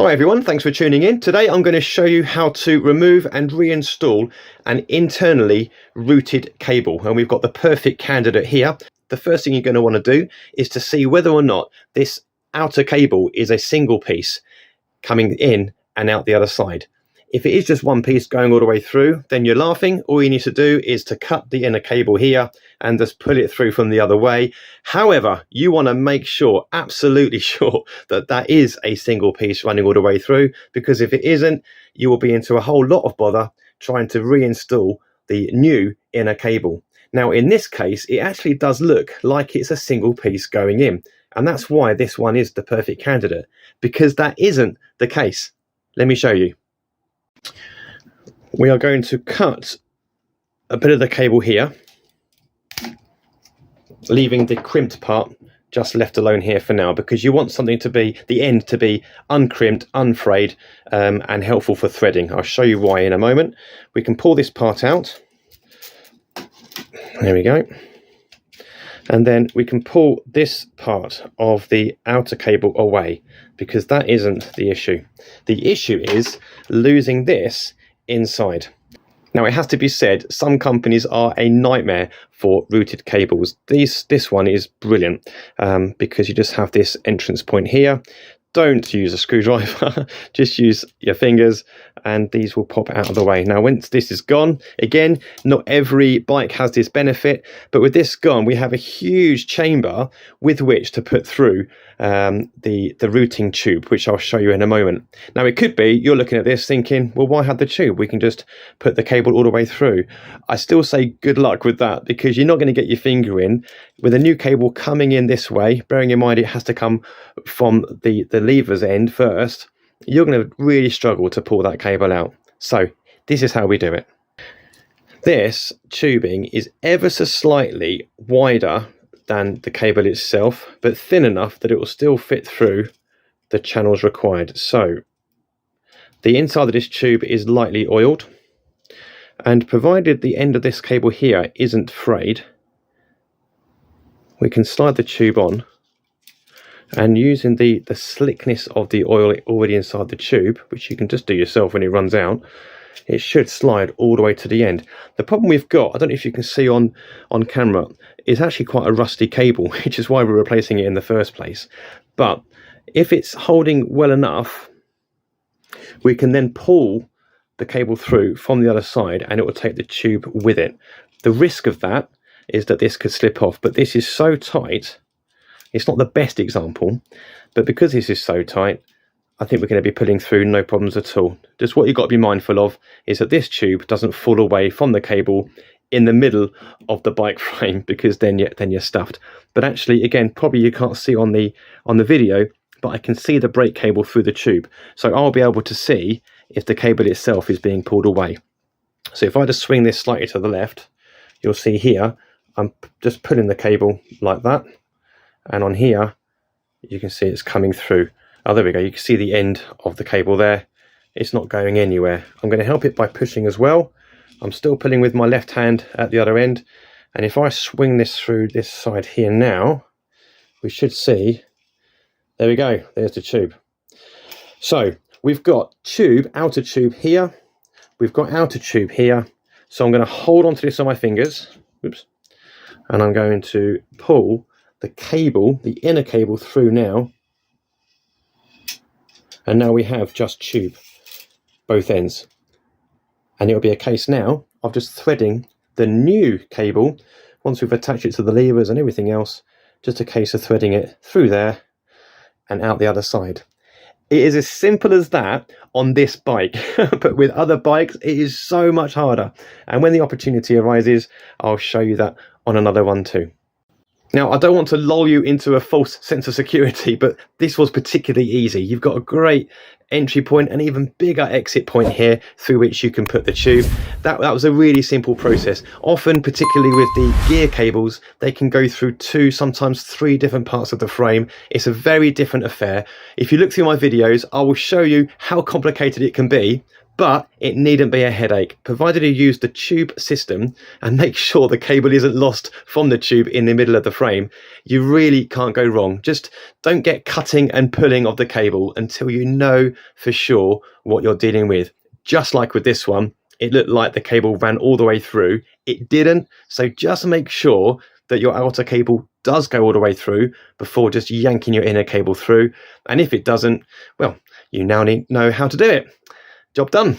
Hi everyone, thanks for tuning in. Today I'm going to show you how to remove and reinstall an internally routed cable, and we've got the perfect candidate here. The first thing you're going to want to do is to see whether or not this outer cable is a single piece coming in and out the other side. If it is just one piece going all the way through, then you're laughing. All you need to do is to cut the inner cable here and just pull it through from the other way. However, you want to make sure, absolutely sure, that that is a single piece running all the way through, because if it isn't, you will be into a whole lot of bother trying to reinstall the new inner cable. Now, in this case, it actually does look like it's a single piece going in, and that's why this one is the perfect candidate, because that isn't the case. Let me show you. We are going to cut a bit of the cable here, leaving the crimped part just left alone here for now, because you want something to be, the end to be uncrimped, unfrayed, and helpful for threading. I'll show you why in a moment. We can pull this part out. There we go. And then we can pull this part of the outer cable away, because that isn't the issue. The issue is losing this inside. Now, it has to be said, some companies are a nightmare for routed cables. This one is brilliant, because you just have this entrance point here. Don't use a screwdriver, just use your fingers and these will pop out of the way. Now, once this is gone, again, not every bike has this benefit, but with this gone, we have a huge chamber with which to put through the routing tube, which I'll show you in a moment. Now, it could be you're looking at this thinking, well, why have the tube? We can just put the cable all the way through. I still say good luck with that, because you're not going to get your finger in. With a new cable coming in this way, bearing in mind it has to come from the lever's end first, you're going to really struggle to pull that cable out. So this is how we do it. This tubing is ever so slightly wider than the cable itself, but thin enough that it will still fit through the channels required. So the inside of this tube is lightly oiled, and provided the end of this cable here isn't frayed, we can slide the tube on, and using the slickness of the oil already inside the tube, which you can just do yourself when it runs out, it should slide all the way to the end. The problem we've got, I don't know if you can see on camera, is actually quite a rusty cable, which is why we're replacing it in the first place. But if it's holding well enough, we can then pull the cable through from the other side and it will take the tube with it. The risk of that is that this could slip off, but this is so tight. It's not the best example, but because this is so tight, I think we're going to be pulling through no problems at all. Just what you've got to be mindful of is that this tube doesn't fall away from the cable in the middle of the bike frame, because then you're stuffed. But actually, again, probably you can't see on the video, but I can see the brake cable through the tube. So I'll be able to see if the cable itself is being pulled away. So if I just swing this slightly to the left, you'll see here, I'm just pulling the cable like that. And on here, you can see it's coming through. Oh, there we go. You can see the end of the cable there. It's not going anywhere. I'm going to help it by pushing as well. I'm still pulling with my left hand at the other end. And if I swing this through this side here now, we should see, there we go. There's the tube. So we've got tube, outer tube here. We've got outer tube here. So I'm going to hold onto this on my fingers. Oops. And I'm going to pull the cable, the inner cable, through now. And now we have just tube, both ends. And it'll be a case now of just threading the new cable, once we've attached it to the levers and everything else, just a case of threading it through there and out the other side. It is as simple as that on this bike, but with other bikes, it is so much harder. And when the opportunity arises, I'll show you that on another one too. Now, I don't want to lull you into a false sense of security, but this was particularly easy. You've got a great entry point and even bigger exit point here through which you can put the tube. That was a really simple process. Often, particularly with the gear cables, they can go through 2, sometimes 3 different parts of the frame. It's a very different affair. If you look through my videos, I will show you how complicated it can be, but it needn't be a headache, provided you use the tube system and make sure the cable isn't lost from the tube in the middle of the frame. You really can't go wrong. Just don't get cutting and pulling of the cable until you know for sure what you're dealing with. Just like with this one, it looked like the cable ran all the way through. It didn't, so just make sure that your outer cable does go all the way through before just yanking your inner cable through. And if it doesn't, well, you now know how to do it. Job done.